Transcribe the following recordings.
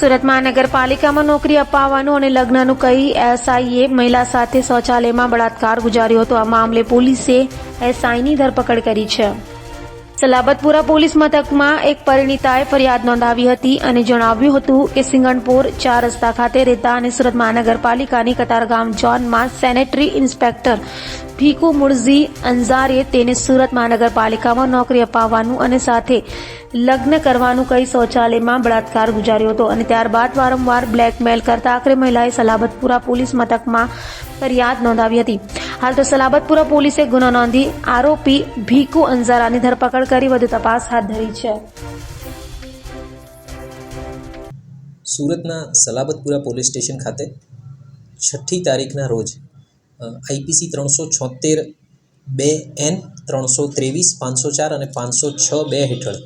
સુરત મહાનગરપાલિકામાં નોકરી અપાવવાનું અને લગ્નનું કહી એસઆઈએ મહિલા સાથે શૌચાલયમાં બળાત્કાર ગુજાર્યો હતો. આ મામલે પોલીસે એસઆઈની ધરપકડ કરી છે. સલાબતપુરા પોલીસ મથકમાં એક પરિણીતાએ ફરિયાદ નોંધાવી હતી અને જણાવ્યું હતું કે સિંગણપોર 4 રસ્તા ખાતે રહેતા અને સુરત મહાનગરપાલિકાની કતારગામ ઝોનમાં સેનેટરી ઇન્સ્પેક્ટર ભીખુ મુળજી અંજારે તેને સુરત મહાનગરપાલિકામાં નોકરી અપાવવાનું અને સાથે લગ્ન કરવાનું કહી શૌચાલયમાં બળાત્કાર ગુજાર્યો હતો અને ત્યારબાદ વારંવાર બ્લેકમેલ કરતા આખરે મહિલાએ સલાબતપુરા પોલીસ મથકમાં ફરિયાદ નોંધાવી હતી. હાલ તો સલાબતપુરા પોલીસે ગુનો નોંધી આરોપી ભીખુ અંજારાની ધરપકડ કરી વધુ તપાસ હાથ ધરી છે. સુરતના સલાબતપુરા પોલીસ સ્ટેશન ખાતે 6ઠી તારીખના રોજ આઈપીસી 376(2)N 323 504 અને 506(2) હેઠળ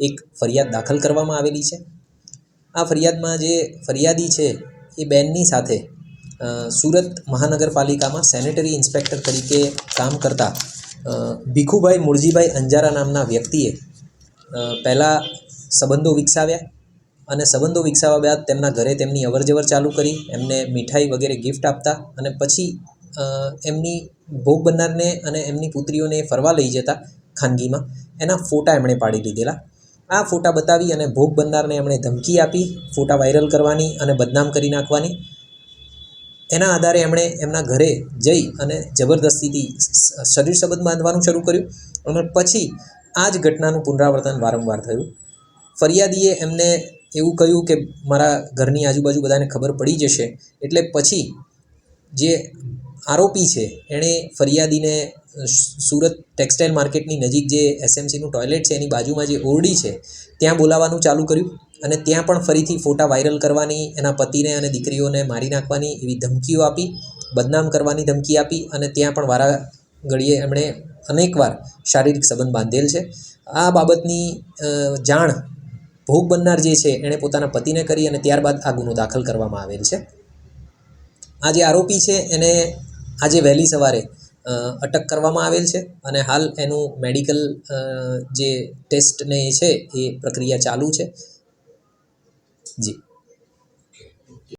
એક ફરિયાદ દાખલ કરવામાં આવેલી છે. આ ફરિયાદમાં જે ફરિયાદી છે એ બેનની સાથે સુરત મહાનગરપાલિકામાં સેનેટરી ઇન્સ્પેક્ટર તરીકે કામ કરતા ભીખુભાઈ મુળજીભાઈ અંજારા નામના વ્યક્તિએ પહેલાં સંબંધો વિકસાવ્યા અને સંબંધો વિકસાવ્યા બાદ તેમના ઘરે તેમની અવરજવર ચાલુ કરી, એમને મીઠાઈ વગેરે ગિફ્ટ આપતા અને પછી એમની ભોગ બનનારને અને એમની પુત્રીઓને ફરવા લઈ જતા ખાનગીમાં એના ફોટા એમણે પાડી લીધેલા. આ ફોટા બતાવી અને ભોગ બનનારને એમણે ધમકી આપી ફોટા વાયરલ કરવાની અને બદનામ કરી નાખવાની. એના આધારે એમણે એમના ઘરે જઈ અને જબરદસ્તીથી શરીર સંબંધ બાંધવાનું શરૂ કર્યું અને પછી આ જ ઘટનાનું પુનરાવર્તન વારંવાર થયું. ફરિયાદીએ એમને એવું કહ્યું કે મારા ઘરની આજુબાજુ બધાને ખબર પડી જશે, એટલે પછી જે આરોપી છે એણે ફરિયાદીને સુરત ટેક્સટાઇલ માર્કેટની નજીક જે એસએમસીનું ટોયલેટ છે એની બાજુમાં જે ઓરડી છે ત્યાં બોલાવવાનું ચાલુ કર્યું અને ત્યાં પણ ફરીથી ફોટા વાયરલ કરવાની, એના પતિને અને દીકરીઓને મારી નાખવાની એવી ધમકીઓ આપી, બદનામ કરવાની ધમકી આપી અને ત્યાં પણ વારા ઘડીએ એમણે અનેકવાર શારીરિક સંબંધ બાંધેલ છે. આ બાબતની જાણ ભોગ બનનાર જે છે એણે પોતાના પતિને કરી અને ત્યારબાદ આ ગુનો દાખલ કરવામાં આવેલ છે. આ જે આરોપી છે એને આજે વહેલી સવારે અટક કરવામાં આવેલ છે અને હાલ એનું મેડિકલ જે ટેસ્ટ ને એ છે એ પ્રક્રિયા ચાલુ છે. જી.